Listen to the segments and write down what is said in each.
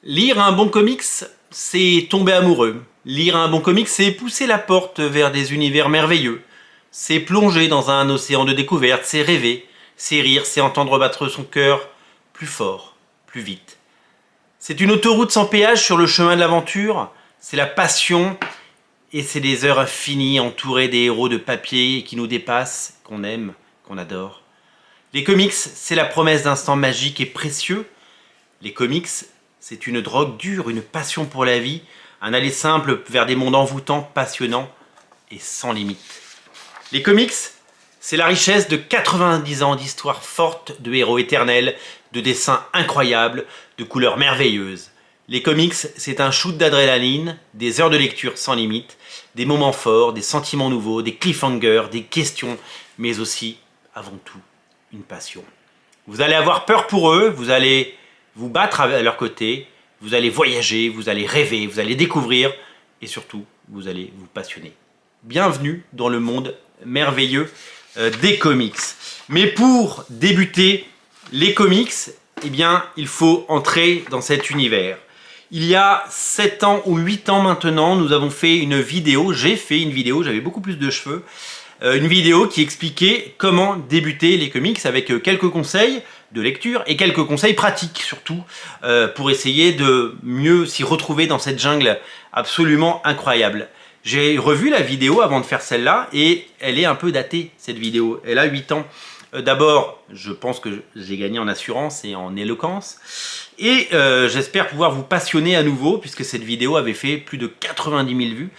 Lire un bon comics, c'est tomber amoureux. Lire un bon comics, c'est pousser la porte vers des univers merveilleux. C'est plonger dans un océan de découvertes, c'est rêver, c'est rire, c'est entendre battre son cœur plus fort, plus vite. C'est une autoroute sans péage sur le chemin de l'aventure, c'est la passion et c'est des heures infinies entourées des héros de papier qui nous dépassent, qu'on aime, qu'on adore. Les comics, c'est la promesse d'instants magiques et précieux. Les comics, c'est une drogue dure, une passion pour la vie, un aller simple vers des mondes envoûtants, passionnants et sans limite. Les comics, c'est la richesse de 90 ans d'histoire forte, de héros éternels, de dessins incroyables, de couleurs merveilleuses. Les comics, c'est un shoot d'adrénaline, des heures de lecture sans limite, des moments forts, des sentiments nouveaux, des cliffhangers, des questions, mais aussi, avant tout, une passion. Vous allez avoir peur pour eux, vous allez vous battre à leur côté, vous allez voyager, vous allez rêver, vous allez découvrir et surtout, vous allez vous passionner. Bienvenue dans le monde merveilleux des comics. Mais pour débuter les comics, eh bien, il faut entrer dans cet univers. Il y a 7 ans ou 8 ans maintenant, nous avons fait une vidéo, j'ai fait une vidéo, j'avais beaucoup plus de cheveux, une vidéo qui expliquait comment débuter les comics avec quelques conseils de lecture et quelques conseils pratiques surtout pour essayer de mieux s'y retrouver dans cette jungle absolument incroyable. J'ai revu la vidéo avant de faire celle-là et elle est un peu datée cette vidéo, elle a 8 ans. D'abord, je pense que j'ai gagné en assurance et en éloquence et j'espère pouvoir vous passionner à nouveau puisque cette vidéo avait fait plus de 90 000 vues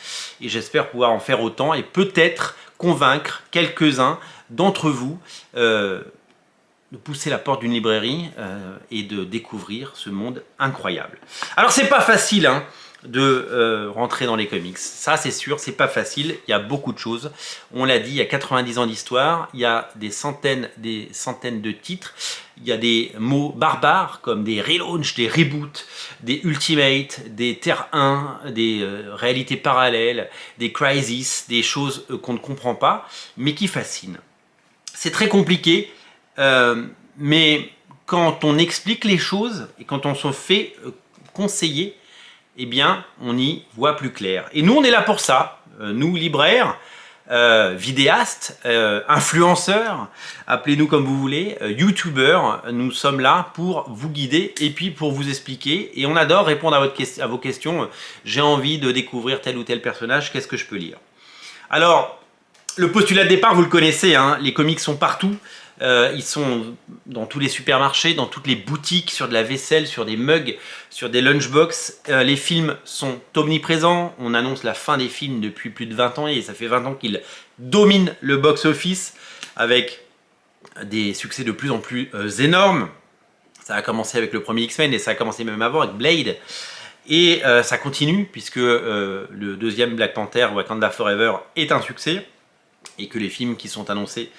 et j'espère pouvoir en faire autant et peut-être convaincre quelques-uns d'entre vous de pousser la porte d'une librairie et de découvrir ce monde incroyable. Alors c'est pas facile hein, de rentrer dans les comics, ça c'est sûr, c'est pas facile, il y a beaucoup de choses, on l'a dit, il y a 90 ans d'histoire, il y a des centaines de titres, il y a des mots barbares comme des relaunch, des reboots, des ultimates, des Terre 1, des réalités parallèles, des crises, des choses qu'on ne comprend pas, mais qui fascinent. C'est très compliqué, mais quand on explique les choses et quand on se fait conseiller, eh bien, on y voit plus clair. Et nous, on est là pour ça, nous libraires, vidéastes, influenceurs, appelez-nous comme vous voulez, youtubeurs, nous sommes là pour vous guider et puis pour vous expliquer. Et on adore répondre à vos questions. J'ai envie de découvrir tel ou tel personnage, qu'est-ce que je peux lire? Alors, le postulat de départ, vous le connaissez, hein, les comics sont partout. Ils sont dans tous les supermarchés, dans toutes les boutiques, sur de la vaisselle, sur des mugs, sur des lunchbox. Les films sont omniprésents. On annonce la fin des films depuis plus de 20 ans et ça fait 20 ans qu'ils dominent le box-office avec des succès de plus en plus énormes. Ça a commencé avec le premier X-Men et ça a commencé même avant avec Blade. Et ça continue puisque le deuxième Black Panther, Wakanda Forever, est un succès. Et que les films qui sont annoncés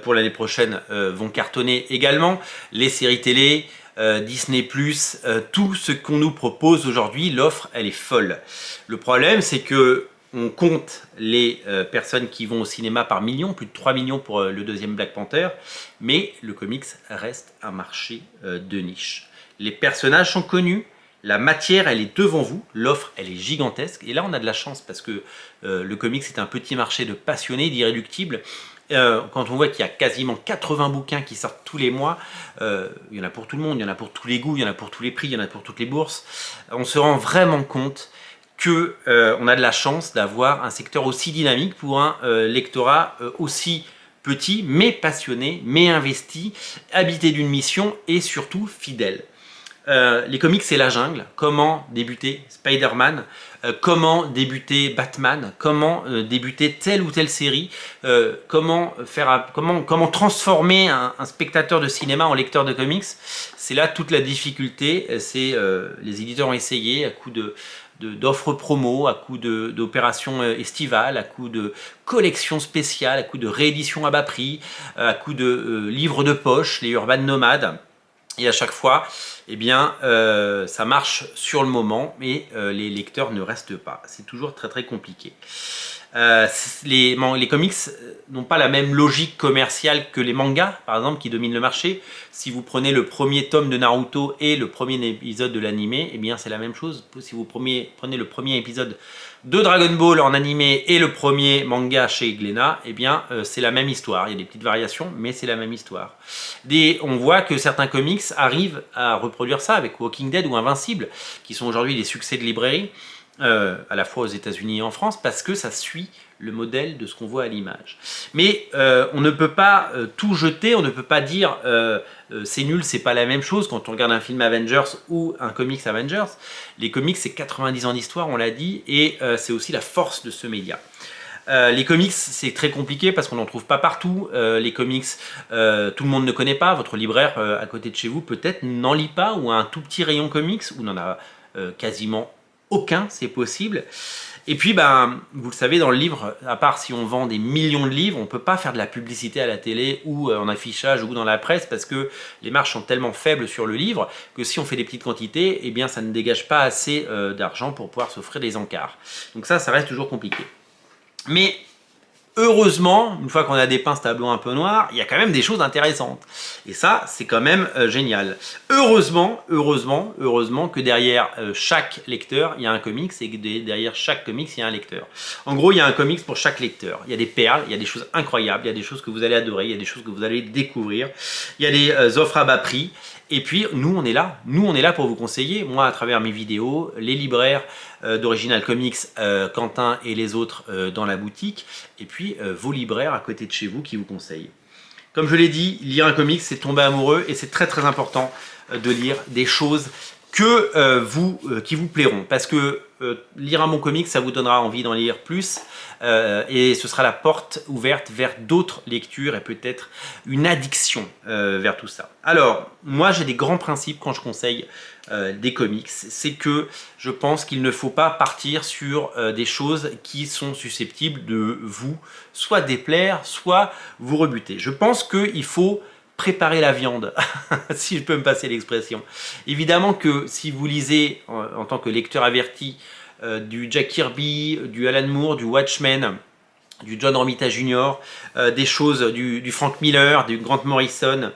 pour l'année prochaine vont cartonner également. Les séries télé, Disney+, tout ce qu'on nous propose aujourd'hui, l'offre, elle est folle. Le problème, c'est que on compte les personnes qui vont au cinéma par millions, plus de 3 millions pour le deuxième Black Panther, mais le comics reste un marché de niche. Les personnages sont connus, la matière, elle est devant vous, l'offre, elle est gigantesque. Et là, on a de la chance parce que le comics, c'est un petit marché de passionnés, d'irréductibles. Quand on voit qu'il y a quasiment 80 bouquins qui sortent tous les mois, il y en a pour tout le monde, il y en a pour tous les goûts, il y en a pour tous les prix, il y en a pour toutes les bourses. On se rend vraiment compte que on a de la chance d'avoir un secteur aussi dynamique pour un lectorat aussi petit, mais passionné, mais investi, habité d'une mission et surtout fidèle. Les comics, c'est la jungle. Comment débuter Spider-Man, comment débuter Batman, comment débuter telle ou telle série, comment transformer un spectateur de cinéma en lecteur de comics. C'est là toute la difficulté. Les éditeurs ont essayé à coup d'offres promo, à coup d'opérations estivales, à coup de collections spéciales, à coup de rééditions à bas prix, à coup de livres de poche, les Urban Nomades. Et à chaque fois, eh bien, ça marche sur le moment, mais les lecteurs ne restent pas. C'est toujours très très compliqué. Les comics n'ont pas la même logique commerciale que les mangas, par exemple, qui dominent le marché. Si vous prenez le premier tome de Naruto et le premier épisode de l'animé, eh bien c'est la même chose. Si vous prenez le premier épisode de Dragon Ball en animé et le premier manga chez Glénat, eh bien c'est la même histoire. Il y a des petites variations, mais c'est la même histoire. On voit que certains comics arrivent à reproduire ça avec Walking Dead ou Invincible, qui sont aujourd'hui des succès de librairie, à la fois aux États-Unis et en France, parce que ça suit le modèle de ce qu'on voit à l'image. Mais on ne peut pas tout jeter, on ne peut pas dire c'est nul, c'est pas la même chose quand on regarde un film Avengers ou un comics Avengers. Les comics, c'est 90 ans d'histoire, on l'a dit, et c'est aussi la force de ce média. Les comics, c'est très compliqué parce qu'on n'en trouve pas partout. Les comics, tout le monde ne connaît pas. Votre libraire à côté de chez vous peut-être n'en lit pas, ou a un tout petit rayon comics, ou n'en a quasiment aucun, c'est possible. Et puis, vous le savez, dans le livre, à part si on vend des millions de livres, on ne peut pas faire de la publicité à la télé ou en affichage ou dans la presse, parce que les marges sont tellement faibles sur le livre que si on fait des petites quantités, eh bien, ça ne dégage pas assez d'argent pour pouvoir s'offrir des encarts. Donc ça reste toujours compliqué. Mais heureusement, une fois qu'on a dépeint ce tableau un peu noir, il y a quand même des choses intéressantes. Et ça, c'est quand même génial. Heureusement que derrière chaque lecteur, il y a un comics, et que derrière chaque comics, il y a un lecteur. En gros, il y a un comics pour chaque lecteur. Il y a des perles, il y a des choses incroyables, il y a des choses que vous allez adorer, il y a des choses que vous allez découvrir. Il y a des offres à bas prix. Et puis, nous, on est là. Nous, on est là pour vous conseiller. Moi, à travers mes vidéos, les libraires d'Original Comics, Quentin et les autres dans la boutique. Et puis, vos libraires à côté de chez vous qui vous conseillent. Comme je l'ai dit, lire un comics, c'est tomber amoureux. Et c'est très, très important de lire des choses qui vous plairont. Parce que lire un bon comics, ça vous donnera envie d'en lire plus. Et ce sera la porte ouverte vers d'autres lectures et peut-être une addiction vers tout ça. Alors, moi j'ai des grands principes quand je conseille des comics. C'est que je pense qu'il ne faut pas partir sur des choses qui sont susceptibles de vous soit déplaire, soit vous rebuter. Je pense qu'il faut préparer la viande, si je peux me passer l'expression. Évidemment que si vous lisez en tant que lecteur averti du Jack Kirby, du Alan Moore, du Watchmen, du John Romita Jr., des choses du Frank Miller, du Grant Morrison,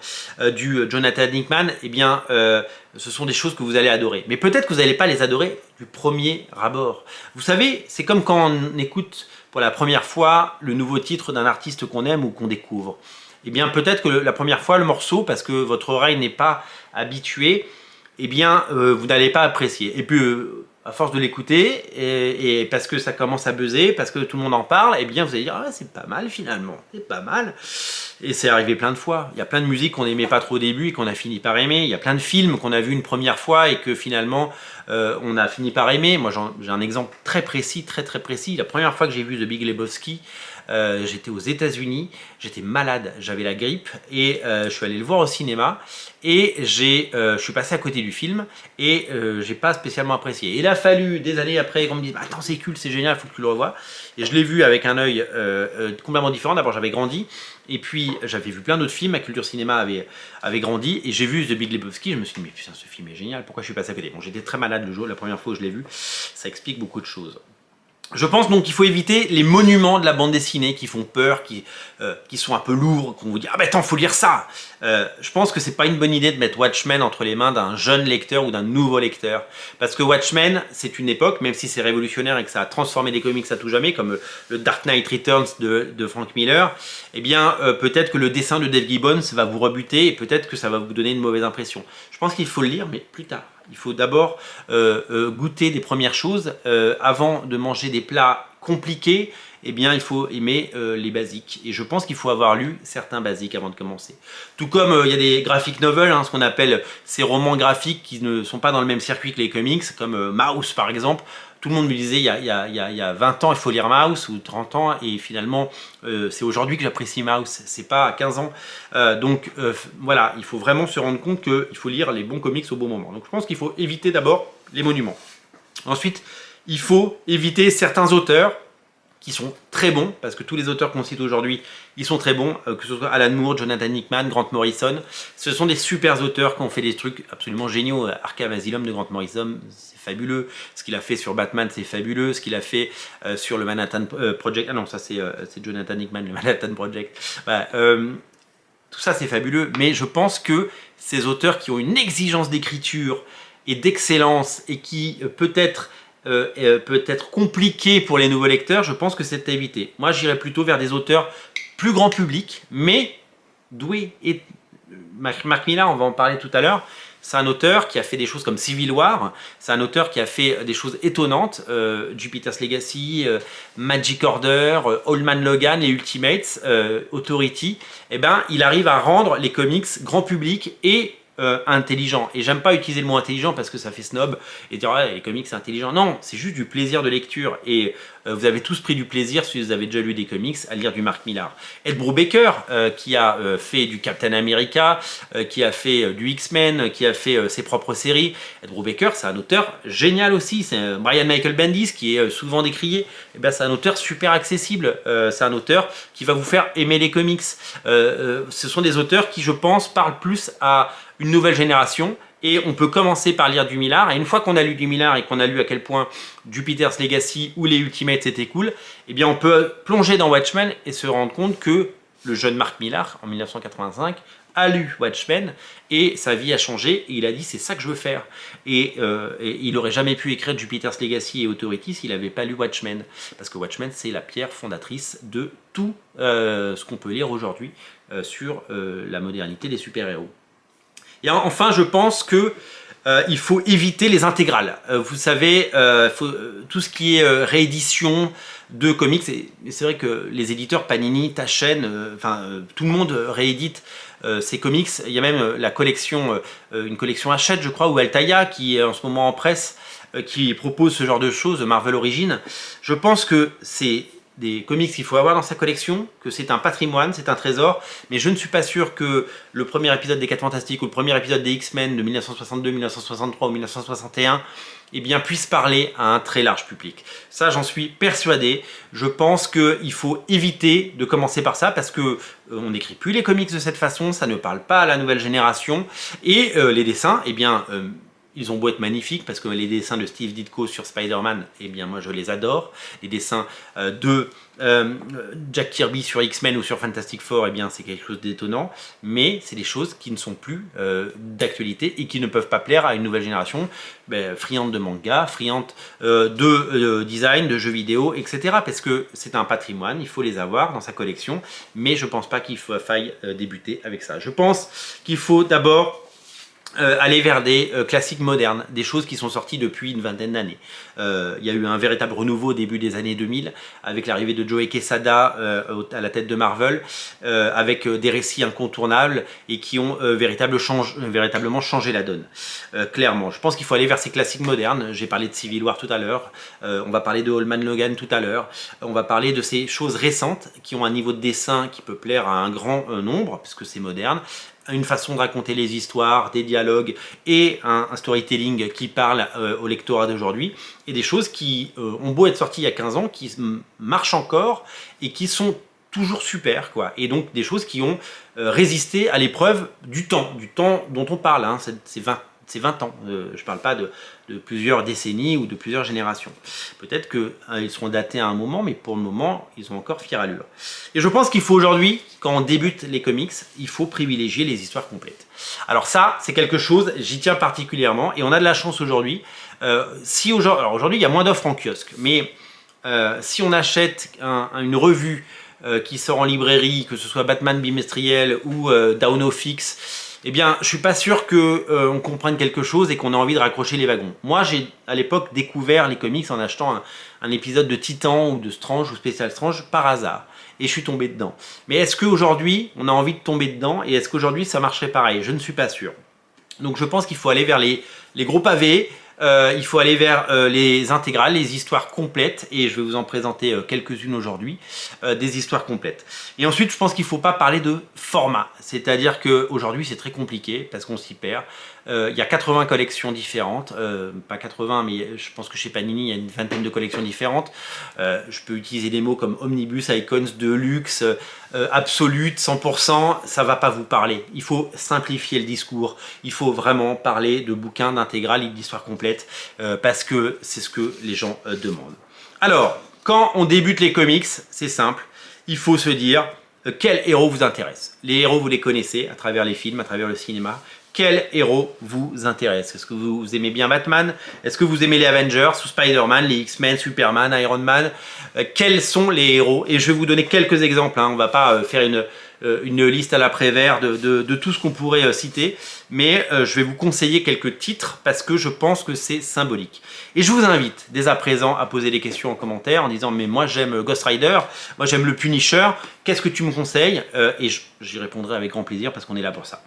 du Jonathan Hickman, eh bien, ce sont des choses que vous allez adorer. Mais peut-être que vous n'allez pas les adorer du premier abord. Vous savez, c'est comme quand on écoute pour la première fois le nouveau titre d'un artiste qu'on aime ou qu'on découvre. Eh bien, peut-être que la première fois, le morceau, parce que votre oreille n'est pas habituée, eh bien, vous n'allez pas apprécier. Et puis, à force de l'écouter, et parce que ça commence à buzzer, parce que tout le monde en parle, eh bien, vous allez dire, ah, c'est pas mal finalement, c'est pas mal. Et c'est arrivé plein de fois. Il y a plein de musiques qu'on n'aimait pas trop au début et qu'on a fini par aimer. Il y a plein de films qu'on a vus une première fois et que finalement, on a fini par aimer. Moi, j'ai un exemple très précis, très très précis. La première fois que j'ai vu The Big Lebowski, j'étais aux États-Unis, j'étais malade, j'avais la grippe et je suis allé le voir au cinéma et je suis passé à côté du film et j'ai pas spécialement apprécié. Il a fallu des années après qu'on me dise attends, c'est cool, c'est génial, il faut que tu le revoies. Et je l'ai vu avec un œil complètement différent. D'abord, j'avais grandi et puis j'avais vu plein d'autres films, ma culture cinéma avait grandi et j'ai vu The Big Lebowski. Je me suis dit mais putain, ce film est génial, pourquoi je suis passé à côté? Bon, j'étais très malade le jour, la première fois où je l'ai vu, ça explique beaucoup de choses. Je pense donc qu'il faut éviter les monuments de la bande dessinée qui font peur, qui sont un peu lourds, qu'on vous dit « Ah ben attends, faut lire ça !» Je pense que c'est pas une bonne idée de mettre Watchmen entre les mains d'un jeune lecteur ou d'un nouveau lecteur. Parce que Watchmen, c'est une époque, même si c'est révolutionnaire et que ça a transformé des comics à tout jamais, comme le Dark Knight Returns de Frank Miller, eh bien peut-être que le dessin de Dave Gibbons va vous rebuter et peut-être que ça va vous donner une mauvaise impression. Je pense qu'il faut le lire, mais plus tard. Il faut d'abord goûter des premières choses avant de manger des plats compliqués. Eh bien, il faut aimer les basiques. Et je pense qu'il faut avoir lu certains basiques avant de commencer. Tout comme il y a des graphic novels, hein, ce qu'on appelle ces romans graphiques qui ne sont pas dans le même circuit que les comics, comme Mouse par exemple. Tout le monde me disait il y a 20 ans il faut lire Mouse ou 30 ans et finalement c'est aujourd'hui que j'apprécie Mouse, c'est pas à 15 ans. Donc voilà, il faut vraiment se rendre compte qu'il faut lire les bons comics au bon moment. Donc je pense qu'il faut éviter d'abord les monuments. Ensuite, il faut éviter certains auteurs qui sont très bons, parce que tous les auteurs qu'on cite aujourd'hui, ils sont très bons, que ce soit Alan Moore, Jonathan Hickman, Grant Morrison. Ce sont des super auteurs qui ont fait des trucs absolument géniaux. Arkham Asylum de Grant Morrison, c'est fabuleux. Ce qu'il a fait sur Batman, c'est fabuleux. Ce qu'il a fait sur le Manhattan Project... Ah non, ça c'est Jonathan Hickman, le Manhattan Project. Voilà, tout ça, c'est fabuleux. Mais je pense que ces auteurs qui ont une exigence d'écriture et d'excellence et qui peut-être compliqué pour les nouveaux lecteurs, je pense que c'est à éviter. Moi, j'irais plutôt vers des auteurs plus grand public, mais doués. Et Mark Millar, on va en parler tout à l'heure, c'est un auteur qui a fait des choses comme Civil War, c'est un auteur qui a fait des choses étonnantes, Jupiter's Legacy, Magic Order, Old Man Logan et Ultimates, Authority. Eh ben, il arrive à rendre les comics grand public et intelligent. Et j'aime pas utiliser le mot intelligent parce que ça fait snob et dire ouais, les comics c'est intelligent. Non, c'est juste du plaisir de lecture. Et vous avez tous pris du plaisir si vous avez déjà lu des comics à lire du Mark Millar. Ed Brubaker qui a fait du Captain America, qui a fait du X-Men, qui a fait ses propres séries. Ed Brubaker c'est un auteur génial aussi. C'est Brian Michael Bendis qui est souvent décrié. Et ben, c'est un auteur super accessible. C'est un auteur qui va vous faire aimer les comics. Ce sont des auteurs qui, je pense, parlent plus à une nouvelle génération, et on peut commencer par lire du Millar, et une fois qu'on a lu du Millar et qu'on a lu à quel point Jupiter's Legacy ou les Ultimates étaient cool, eh bien on peut plonger dans Watchmen et se rendre compte que le jeune Mark Millar, en 1985, a lu Watchmen et sa vie a changé et il a dit c'est ça que je veux faire. Et il n'aurait jamais pu écrire Jupiter's Legacy et Authority s'il n'avait pas lu Watchmen, parce que Watchmen c'est la pierre fondatrice de tout ce qu'on peut lire aujourd'hui sur la modernité des super-héros. Et enfin, je pense que il faut éviter les intégrales. Vous savez, tout ce qui est réédition de comics, et c'est vrai que les éditeurs Panini, Taschen, tout le monde réédite ces comics. Il y a même la collection, une collection Hachette, je crois, ou Altaïa, qui est en ce moment en presse, qui propose ce genre de choses, Marvel Origins. Je pense que c'est des comics qu'il faut avoir dans sa collection, que c'est un patrimoine, c'est un trésor, mais je ne suis pas sûr que le premier épisode des 4 Fantastiques ou le premier épisode des X-Men de 1962, 1963 ou 1961 eh bien, puisse parler à un très large public. Ça, j'en suis persuadé. Je pense qu'il faut éviter de commencer par ça parce que on n'écrit plus les comics de cette façon, ça ne parle pas à la nouvelle génération, et les dessins, eh bien, ils ont beau être magnifiques, parce que les dessins de Steve Ditko sur Spider-Man, eh bien moi je les adore. Les dessins de Jack Kirby sur X-Men ou sur Fantastic Four, eh bien c'est quelque chose d'étonnant. Mais c'est des choses qui ne sont plus d'actualité et qui ne peuvent pas plaire à une nouvelle génération friande de manga, friande de design, de jeux vidéo, etc. Parce que c'est un patrimoine, il faut les avoir dans sa collection. Mais je ne pense pas qu'il faille débuter avec ça. Je pense qu'il faut d'abord aller vers des classiques modernes, des choses qui sont sorties depuis une vingtaine d'années. Il y a eu un véritable renouveau au début des années 2000 avec l'arrivée de Joe Quesada à la tête de Marvel, avec des récits incontournables et qui ont véritablement changé la donne. Clairement, je pense qu'il faut aller vers ces classiques modernes. J'ai parlé de Civil War tout à l'heure, on va parler de Old Man Logan tout à l'heure, on va parler de ces choses récentes qui ont un niveau de dessin qui peut plaire à un grand nombre, puisque c'est moderne, une façon de raconter les histoires, des dialogues et un storytelling qui parle au lectorat d'aujourd'hui, et des choses qui ont beau être sorties il y a 15 ans, qui marchent encore et qui sont toujours super, quoi. Et donc des choses qui ont résisté à l'épreuve du temps dont on parle, hein. C'est 20 ans, je ne parle pas de plusieurs décennies ou de plusieurs générations. Peut-être qu'ils seront datés à un moment, mais pour le moment, ils ont encore fière allure. Et je pense qu'il faut aujourd'hui, quand on débute les comics, il faut privilégier les histoires complètes. Alors ça, c'est quelque chose, j'y tiens particulièrement, et on a de la chance aujourd'hui. Alors aujourd'hui, il y a moins d'offres en kiosque, mais si on achète une revue qui sort en librairie, que ce soit Batman bimestriel ou Down of Fix, eh bien, je suis pas sûr qu'on comprenne quelque chose et qu'on ait envie de raccrocher les wagons. Moi, j'ai à l'époque découvert les comics en achetant un épisode de Titan ou de Strange ou Special Strange par hasard. Et je suis tombé dedans. Mais est-ce qu'aujourd'hui, on a envie de tomber dedans? Et est-ce qu'aujourd'hui, ça marcherait pareil? Je ne suis pas sûr. Donc je pense qu'il faut aller vers les gros pavés. Il faut aller vers les intégrales, les histoires complètes, et je vais vous en présenter quelques-unes aujourd'hui, des histoires complètes. Et ensuite, je pense qu'il ne faut pas parler de format, c'est-à-dire qu'aujourd'hui c'est très compliqué parce qu'on s'y perd. Il y a 80 collections différentes, pas 80, mais je pense que chez Panini, il y a une vingtaine de collections différentes. Je peux utiliser des mots comme omnibus, icons, deluxe, absolute, 100%, ça va pas vous parler. Il faut simplifier le discours, il faut vraiment parler de bouquins, d'intégrales et d'histoires complètes, parce que c'est ce que les gens demandent. Alors, quand on débute les comics, c'est simple, il faut se dire quel héros vous intéresse. Les héros, vous les connaissez à travers les films, à travers le cinéma. Quel héros vous intéresse? Est-ce que vous aimez bien Batman? Est-ce que vous aimez les Avengers, ou Spider-Man, les X-Men, Superman, Iron Man? Quels sont les héros? Et je vais vous donner quelques exemples, hein. On ne va pas faire une liste à l'après-vert de tout ce qu'on pourrait citer, mais je vais vous conseiller quelques titres parce que je pense que c'est symbolique. Et je vous invite dès à présent à poser des questions en commentaire en disant mais moi j'aime Ghost Rider, moi j'aime le Punisher, qu'est-ce que tu me conseilles? Et j'y répondrai avec grand plaisir parce qu'on est là pour ça.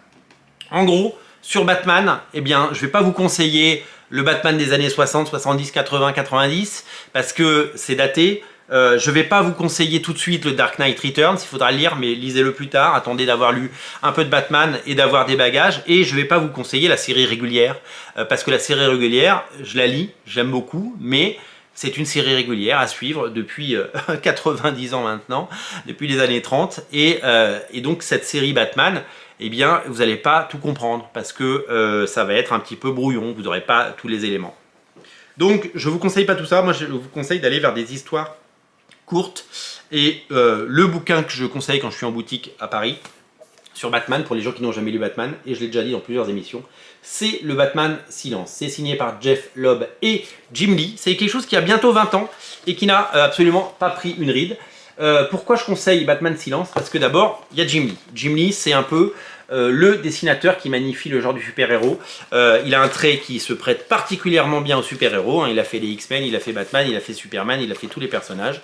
En gros, sur Batman, eh bien, je ne vais pas vous conseiller le Batman des années 60, 70, 80, 90 parce que c'est daté. Je ne vais pas vous conseiller tout de suite le Dark Knight Returns, il faudra le lire, mais lisez-le plus tard. Attendez d'avoir lu un peu de Batman et d'avoir des bagages. Et je ne vais pas vous conseiller la série régulière, parce que la série régulière, je la lis, j'aime beaucoup, mais c'est une série régulière à suivre depuis 90 ans maintenant, depuis les années 30. Et donc cette série Batman, eh bien, vous n'allez pas tout comprendre, parce que ça va être un petit peu brouillon, vous n'aurez pas tous les éléments. Donc, je ne vous conseille pas tout ça, moi je vous conseille d'aller vers des histoires courte et le bouquin que je conseille quand je suis en boutique à Paris sur Batman, pour les gens qui n'ont jamais lu Batman, et je l'ai déjà dit dans plusieurs émissions, c'est le Batman Silence. C'est signé par Jeff Loeb et Jim Lee. C'est quelque chose qui a bientôt 20 ans et qui n'a absolument pas pris une ride. Pourquoi je conseille Batman Silence? Parce que d'abord, il y a Jim Lee. Jim Lee, c'est un peu le dessinateur qui magnifie le genre du super-héros. Il a un trait qui se prête particulièrement bien aux super-héros. Hein. Il a fait les X-Men, il a fait Batman, il a fait Superman, il a fait tous les personnages.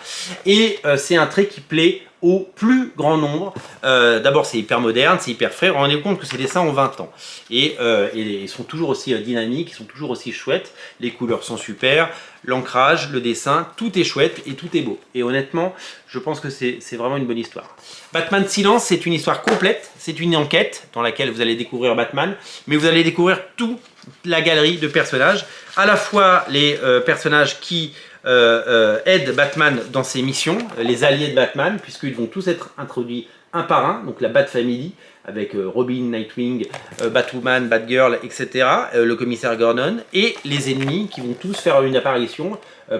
Et c'est un trait qui plaît au plus grand nombre. D'abord, c'est hyper moderne, c'est hyper frais. Rendez-vous compte que ces dessins ont 20 ans. Et ils sont toujours aussi dynamiques, ils sont toujours aussi chouettes. Les couleurs sont super, l'ancrage, le dessin, tout est chouette et tout est beau. Et honnêtement, je pense que c'est vraiment une bonne histoire. Batman Silence, c'est une histoire complète. C'est une enquête dans laquelle vous allez découvrir Batman, mais vous allez découvrir toute la galerie de personnages. À la fois les personnages qui aident Batman dans ses missions, les alliés de Batman, puisqu'ils vont tous être introduits un par un, donc la Bat Family, avec Robin, Nightwing, Batwoman, Batgirl, etc., le commissaire Gordon, et les ennemis qui vont tous faire une apparition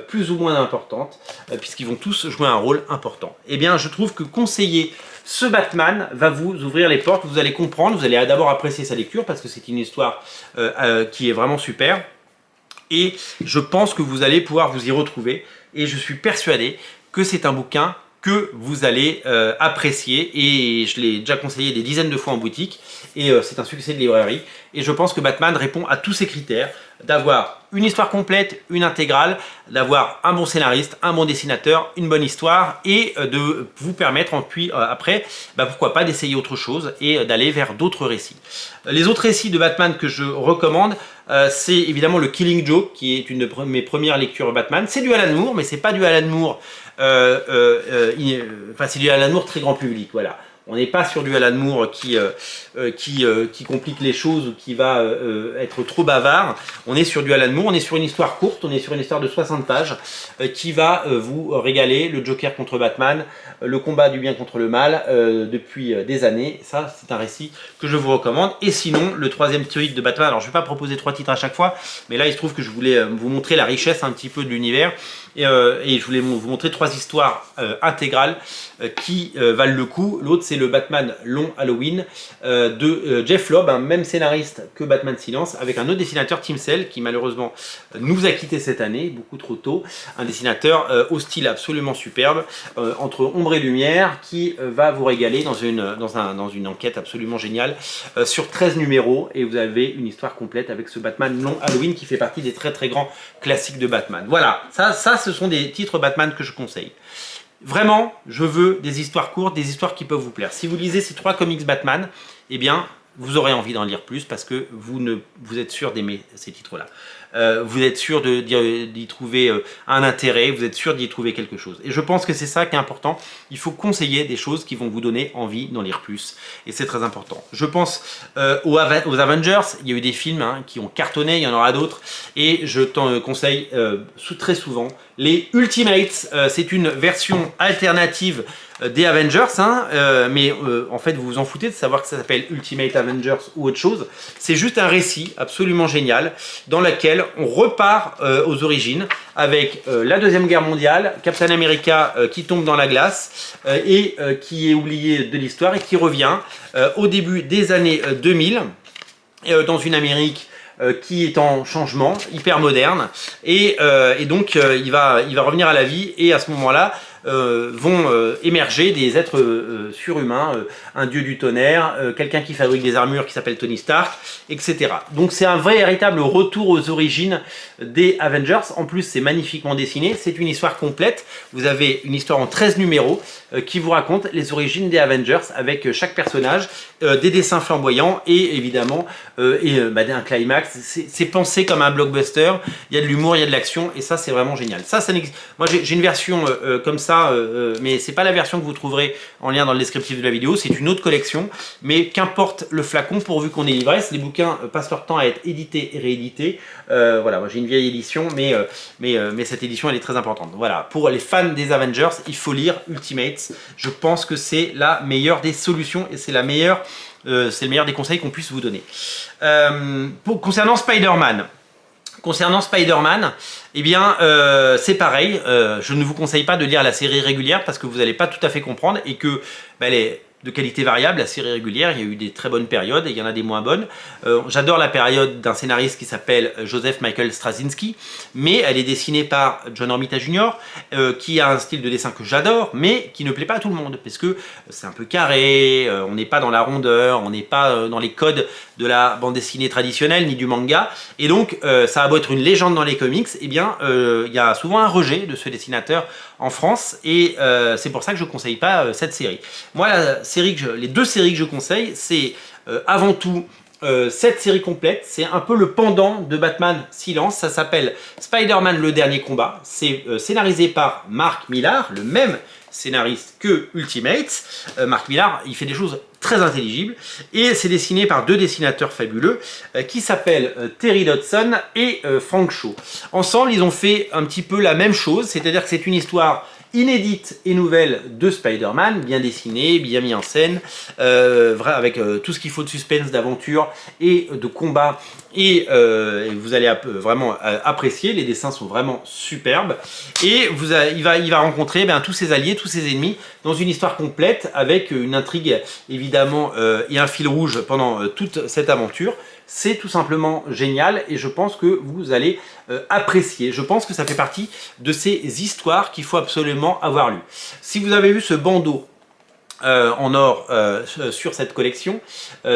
plus ou moins importante, puisqu'ils vont tous jouer un rôle important. Eh bien, je trouve que conseiller ce Batman va vous ouvrir les portes, vous allez comprendre, vous allez d'abord apprécier sa lecture, parce que c'est une histoire qui est vraiment super, et je pense que vous allez pouvoir vous y retrouver, et je suis persuadé que c'est un bouquin que vous allez apprécier, et je l'ai déjà conseillé des dizaines de fois en boutique, et c'est un succès de librairie, et je pense que Batman répond à tous ces critères, d'avoir une histoire complète, une intégrale, d'avoir un bon scénariste, un bon dessinateur, une bonne histoire, et de vous permettre après, pourquoi pas d'essayer autre chose, et d'aller vers d'autres récits. Les autres récits de Batman que je recommande, c'est évidemment le Killing Joke, qui est une de mes premières lectures Batman. C'est du Alan Moore, mais c'est pas du Alan Moore, c'est du Alan Moore très grand public, voilà. On n'est pas sur du Alan Moore qui complique les choses ou qui va être trop bavard. On est sur du Alan Moore, on est sur une histoire courte, on est sur une histoire de 60 pages qui va vous régaler. Le Joker contre Batman, le combat du bien contre le mal depuis des années. Ça, c'est un récit que je vous recommande. Et sinon, le troisième titre de Batman, alors je ne vais pas proposer 3 titres à chaque fois, mais là, il se trouve que je voulais vous montrer la richesse un petit peu de l'univers. Et je voulais vous montrer 3 histoires intégrales qui valent le coup. L'autre, c'est le Batman Long Halloween de Jeff Loeb, un même scénariste que Batman Silence, avec un autre dessinateur, Tim Sale, qui malheureusement nous a quittés cette année, beaucoup trop tôt. Un dessinateur au style absolument superbe, entre ombre et lumière, qui va vous régaler dans une enquête absolument géniale sur 13 numéros. Et vous avez une histoire complète avec ce Batman Long Halloween qui fait partie des très très grands classiques de Batman. Voilà, ça ce sont des titres Batman que je conseille. Vraiment, je veux des histoires courtes, des histoires qui peuvent vous plaire. Si vous lisez ces 3 comics Batman, eh bien, vous aurez envie d'en lire plus parce que vous êtes sûr d'aimer ces titres-là. vous êtes sûr d'y trouver un intérêt, vous êtes sûr d'y trouver quelque chose. Et je pense que c'est ça qui est important. Il faut conseiller des choses qui vont vous donner envie d'en lire plus. Et c'est très important. Je pense aux Avengers. Il y a eu des films qui ont cartonné, il y en aura d'autres. Et je t'en conseille très souvent les Ultimates. C'est une version alternative des Avengers, mais en fait vous vous en foutez de savoir que ça s'appelle Ultimate Avengers ou autre chose. C'est juste un récit absolument génial dans lequel on repart aux origines avec la Deuxième Guerre mondiale, Captain America qui tombe dans la glace et qui est oublié de l'histoire et qui revient au début des années 2000 dans une Amérique qui est en changement, hyper moderne, et donc il va revenir à la vie, et à ce moment-là vont émerger des êtres surhumains, un dieu du tonnerre, quelqu'un qui fabrique des armures qui s'appelle Tony Stark, etc. Donc c'est un véritable retour aux origines des Avengers. En plus c'est magnifiquement dessiné, c'est une histoire complète, vous avez une histoire en 13 numéros qui vous raconte les origines des Avengers avec chaque personnage, des dessins flamboyants et évidemment un climax. C'est pensé comme un blockbuster, il y a de l'humour, il y a de l'action, et ça c'est vraiment génial. Ça moi j'ai une version comme ça, mais c'est pas la version que vous trouverez en lien dans le descriptif de la vidéo, c'est une autre collection, mais qu'importe le flacon pourvu qu'on ait l'ivresse. Les bouquins passent leur temps à être édités et réédités. Voilà, moi j'ai une vieille édition, mais cette édition elle est très importante. Voilà, pour les fans des Avengers, il faut lire Ultimates. Je pense que c'est la meilleure des solutions et c'est le meilleur des conseils qu'on puisse vous donner. Concernant Spider-Man, eh bien, c'est pareil. Je ne vous conseille pas de lire la série régulière parce que vous n'allez pas tout à fait comprendre et que elle est de qualité variable. La série régulière, il y a eu des très bonnes périodes et il y en a des moins bonnes. J'adore la période d'un scénariste qui s'appelle Joseph Michael Straczynski, mais elle est dessinée par John Romita Jr., qui a un style de dessin que j'adore, mais qui ne plaît pas à tout le monde, parce que c'est un peu carré, on n'est pas dans la rondeur, on n'est pas dans les codes de la bande dessinée traditionnelle, ni du manga, et donc ça a beau être une légende dans les comics, eh bien il y a souvent un rejet de ce dessinateur en France, et c'est pour ça que je ne conseille pas cette série. Moi, les deux séries que je conseille, c'est avant tout cette série complète. C'est un peu le pendant de Batman Silence. Ça s'appelle Spider-Man le dernier combat. C'est scénarisé par Mark Millar, le même scénariste que Ultimates. Mark Millar, il fait des choses très intelligibles, et c'est dessiné par deux dessinateurs fabuleux qui s'appellent Terry Dodson et Frank Shaw. Ensemble, ils ont fait un petit peu la même chose, c'est-à-dire que c'est une histoire inédite et nouvelle de Spider-Man, bien dessinée, bien mis en scène, avec tout ce qu'il faut de suspense, d'aventure et de combat, et vous allez vraiment apprécier. Les dessins sont vraiment superbes, et il va rencontrer tous ses alliés, tous ses ennemis, dans une histoire complète, avec une intrigue évidemment et un fil rouge pendant toute cette aventure. C'est tout simplement génial, et je pense que vous allez apprécier. Je pense que ça fait partie de ces histoires qu'il faut absolument avoir lues. Si vous avez vu ce bandeau en or sur cette collection,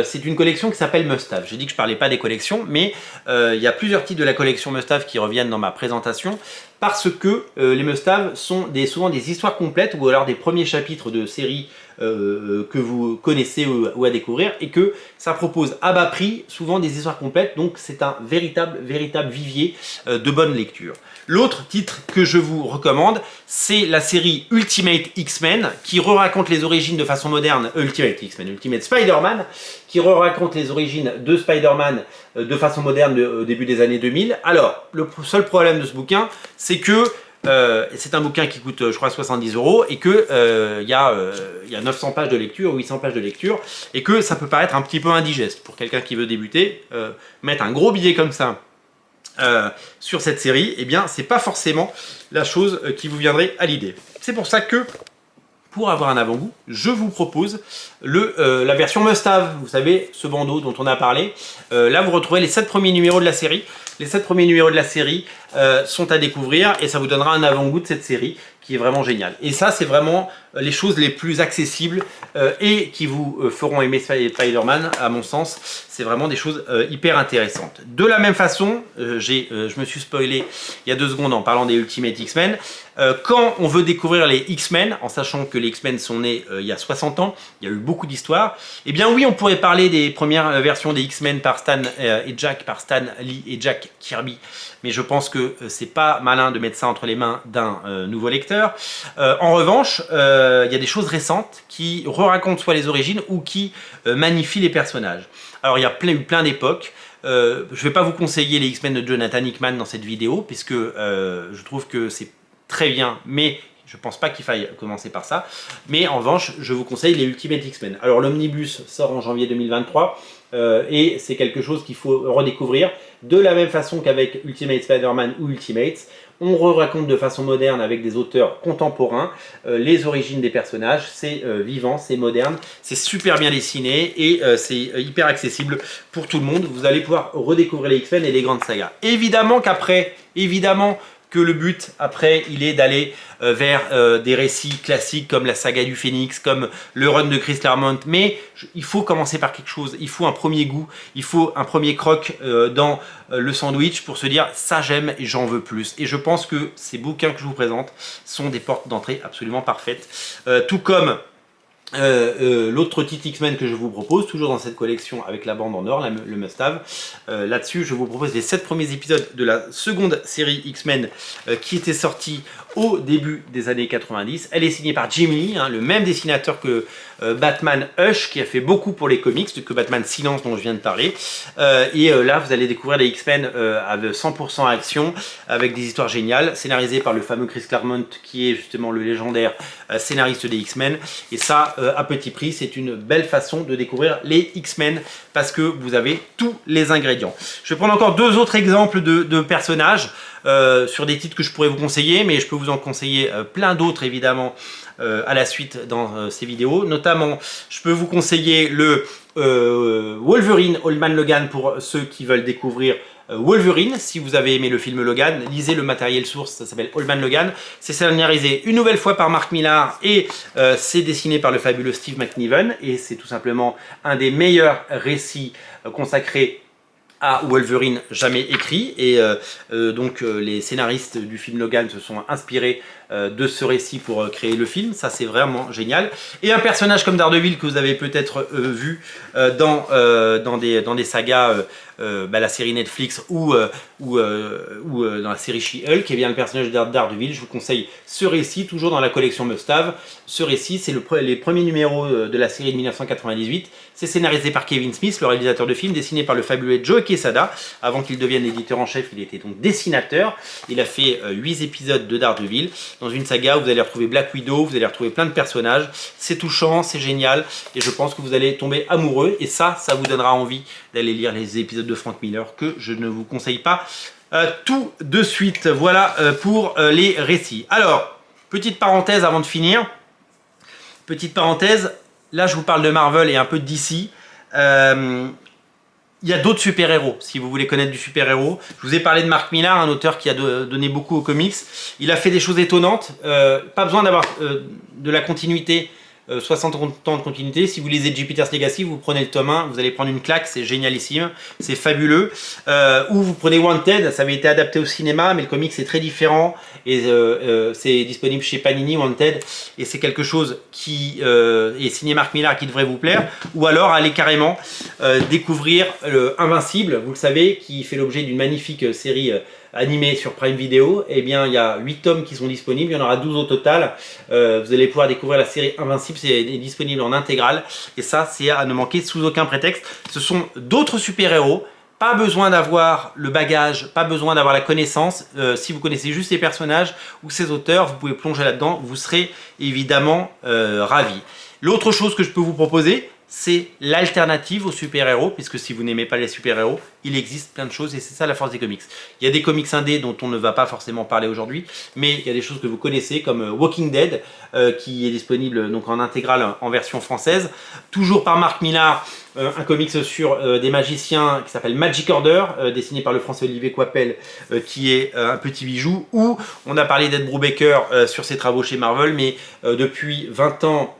c'est une collection qui s'appelle Must Have. J'ai dit que je ne parlais pas des collections, mais il y a plusieurs titres de la collection Must Have qui reviennent dans ma présentation, parce que les Must Have sont souvent des histoires complètes, ou alors des premiers chapitres de séries que vous connaissez ou à découvrir, et que ça propose à bas prix souvent des histoires complètes, donc c'est un véritable vivier de bonne lecture. L'autre titre que je vous recommande, c'est la série Ultimate X-Men, qui raconte les origines de façon moderne, Ultimate Spider-Man, qui raconte les origines de Spider-Man de façon moderne au début des années 2000. Alors, le seul problème de ce bouquin, c'est que c'est un bouquin qui coûte, je crois, 70 €, et que il y a 900 pages de lecture, 800 pages de lecture, et que ça peut paraître un petit peu indigeste pour quelqu'un qui veut débuter. Mettre un gros billet comme ça sur cette série, eh bien, c'est pas forcément la chose qui vous viendrait à l'idée. C'est pour ça que, pour avoir un avant-goût, je vous propose la version must-have. Vous savez, ce bandeau dont on a parlé. Là, vous retrouvez les 7 premiers numéros de la série. Les 7 premiers numéros de la série sont à découvrir, et ça vous donnera un avant-goût de cette série qui est vraiment génial. Et ça, c'est vraiment les choses les plus accessibles et qui vous feront aimer Spider-Man, à mon sens. C'est vraiment des choses hyper intéressantes. De la même façon, je me suis spoilé il y a 2 secondes en parlant des Ultimate X-Men. Quand on veut découvrir les X-Men, en sachant que les X-Men sont nés il y a 60 ans, il y a eu beaucoup d'histoires, eh bien oui, on pourrait parler des premières versions des X-Men par Stan Lee et Jack Kirby, mais je pense que c'est pas malin de mettre ça entre les mains d'un nouveau lecteur. En revanche, il y a des choses récentes qui re-racontent soit les origines ou qui magnifient les personnages. Alors il y a eu plein d'époques. Je ne vais pas vous conseiller les X-Men de Jonathan Hickman dans cette vidéo, puisque je trouve que c'est très bien, mais je ne pense pas qu'il faille commencer par ça. Mais en revanche, je vous conseille les Ultimate X-Men. Alors l'Omnibus sort en janvier 2023 et c'est quelque chose qu'il faut redécouvrir. De la même façon qu'avec Ultimate Spider-Man ou Ultimates, on raconte de façon moderne avec des auteurs contemporains les origines des personnages. C'est vivant, c'est moderne, c'est super bien dessiné et c'est hyper accessible pour tout le monde. Vous allez pouvoir redécouvrir les X-Men et les grandes sagas. Évidemment qu'après, que le but après il est d'aller vers des récits classiques comme la saga du Phénix, comme le run de Chris Claremont, mais il faut commencer par quelque chose, il faut un premier goût, il faut un premier croc dans le sandwich pour se dire ça j'aime et j'en veux plus. Et je pense que ces bouquins que je vous présente sont des portes d'entrée absolument parfaites, tout comme l'autre titre X-Men que je vous propose, toujours dans cette collection avec la bande en or, le must-have. Là-dessus, je vous propose les 7 premiers épisodes de la seconde série X-Men qui était sortie au début des années 90. Elle est signée par Jim Lee, le même dessinateur que Batman Hush, qui a fait beaucoup pour les comics, que Batman Silence dont je viens de parler. Là, vous allez découvrir les X-Men avec 100% action, avec des histoires géniales, scénarisées par le fameux Chris Claremont, qui est justement le légendaire scénariste des X-Men. Et ça, à petit prix, c'est une belle façon de découvrir les X-Men, parce que vous avez tous les ingrédients. Je vais prendre encore 2 autres exemples de personnages sur des titres que je pourrais vous conseiller, mais je peux vous en conseiller plein d'autres évidemment à la suite dans ces vidéos. Notamment, je peux vous conseiller le Wolverine Old Man Logan pour ceux qui veulent découvrir Wolverine. Si vous avez aimé le film Logan, lisez le matériel source, ça s'appelle Old Man Logan. C'est scénarisé une nouvelle fois par Mark Millar et c'est dessiné par le fabuleux Steve McNiven. Et c'est tout simplement un des meilleurs récits consacrés à Wolverine jamais écrit. Et donc les scénaristes du film Logan se sont inspirés de ce récit pour créer le film. Ça, c'est vraiment génial. Et un personnage comme Daredevil que vous avez peut-être vu dans des sagas, la série Netflix ou dans la série She-Hulk, et bien le personnage de Daredevil, je vous conseille ce récit, toujours dans la collection Must-Have. Ce récit, c'est les premiers numéros de la série de 1998. C'est scénarisé par Kevin Smith, le réalisateur de film, dessiné par le fabuleux Joe Quesada. Avant qu'il devienne éditeur en chef, il était donc dessinateur. Il a fait 8 épisodes de Daredevil. Dans une saga où vous allez retrouver Black Widow, vous allez retrouver plein de personnages. C'est touchant, c'est génial. Et je pense que vous allez tomber amoureux. Et ça vous donnera envie d'aller lire les épisodes de Frank Miller que je ne vous conseille pas tout de suite. Voilà pour les récits. Alors, petite parenthèse avant de finir. Petite parenthèse, là je vous parle de Marvel et un peu de DC. Il y a d'autres super-héros, si vous voulez connaître du super-héros. Je vous ai parlé de Mark Millar, un auteur qui a donné beaucoup aux comics. Il a fait des choses étonnantes. Pas besoin d'avoir de la continuité, 60 ans de continuité. Si vous lisez Jupiter's Legacy, vous prenez le tome 1, vous allez prendre une claque, c'est génialissime, c'est fabuleux. Ou vous prenez Wanted, ça avait été adapté au cinéma, mais le comic c'est très différent. Et c'est disponible chez Panini, Wanted. Et c'est quelque chose qui est signé Mark Millar, qui devrait vous plaire. Ou alors allez carrément découvrir Invincible, vous le savez, qui fait l'objet d'une magnifique série animé sur Prime Video. Eh bien, il y a 8 tomes qui sont disponibles, il y en aura 12 au total. Vous allez pouvoir découvrir la série Invincible, c'est disponible en intégrale. Et ça, c'est à ne manquer sous aucun prétexte. Ce sont d'autres super-héros. Pas besoin d'avoir le bagage, pas besoin d'avoir la connaissance. Si vous connaissez juste les personnages ou ces auteurs, vous pouvez plonger là-dedans. Vous serez évidemment ravis. L'autre chose que je peux vous proposer, c'est l'alternative aux super-héros, puisque si vous n'aimez pas les super-héros, il existe plein de choses et c'est ça la force des comics. Il y a des comics indés dont on ne va pas forcément parler aujourd'hui, mais il y a des choses que vous connaissez comme Walking Dead, qui est disponible donc en intégrale en version française, toujours par Marc Millar, un comics sur des magiciens qui s'appelle Magic Order, dessiné par le français Olivier Coipel, qui est un petit bijou, où on a parlé d'Ed Brubaker sur ses travaux chez Marvel, mais depuis 20 ans,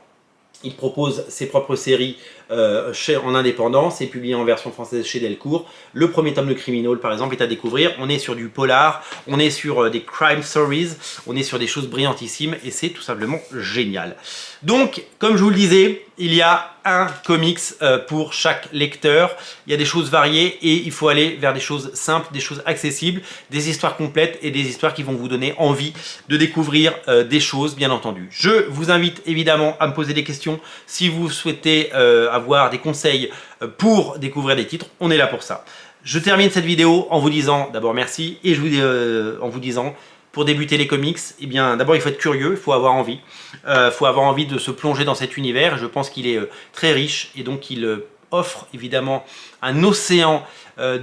il propose ses propres séries en indépendant, c'est publié en version française chez Delcourt. Le premier tome de Criminal, par exemple, est à découvrir. On est sur du polar, on est sur des crime stories, on est sur des choses brillantissimes et c'est tout simplement génial. Donc, comme je vous le disais, il y a un comics pour chaque lecteur. Il y a des choses variées et il faut aller vers des choses simples, des choses accessibles, des histoires complètes et des histoires qui vont vous donner envie de découvrir des choses, bien entendu. Je vous invite évidemment à me poser des questions si vous souhaitez avoir des conseils pour découvrir des titres. On est là pour ça. Je termine cette vidéo en vous disant d'abord merci et en vous disant pour débuter les comics, eh bien d'abord il faut être curieux, il faut avoir envie. Il faut avoir envie de se plonger dans cet univers. Je pense qu'il est très riche et donc il offre évidemment un océan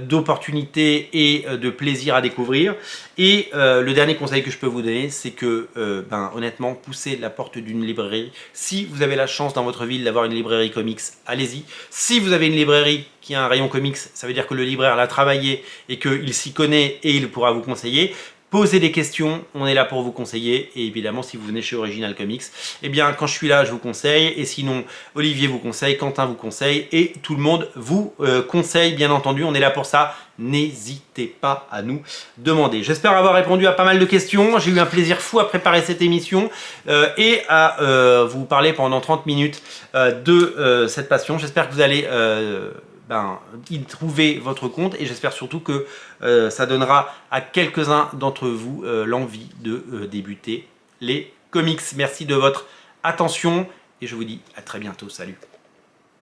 d'opportunités et de plaisir à découvrir. Et le dernier conseil que je peux vous donner, c'est que honnêtement, poussez la porte d'une librairie. Si vous avez la chance dans votre ville d'avoir une librairie comics, allez-y. Si vous avez une librairie qui a un rayon comics, ça veut dire que le libraire l'a travaillé et qu'il s'y connaît et il pourra vous conseiller. Posez des questions, on est là pour vous conseiller. Et évidemment, si vous venez chez Original Comics, eh bien, quand je suis là, je vous conseille. Et sinon, Olivier vous conseille, Quentin vous conseille. Et tout le monde vous conseille, bien entendu. On est là pour ça. N'hésitez pas à nous demander. J'espère avoir répondu à pas mal de questions. J'ai eu un plaisir fou à préparer cette émission et à vous parler pendant 30 minutes de cette passion. J'espère que vous allez y trouver votre compte et j'espère surtout que ça donnera à quelques-uns d'entre vous l'envie de débuter les comics. Merci de votre attention et je vous dis à très bientôt. Salut!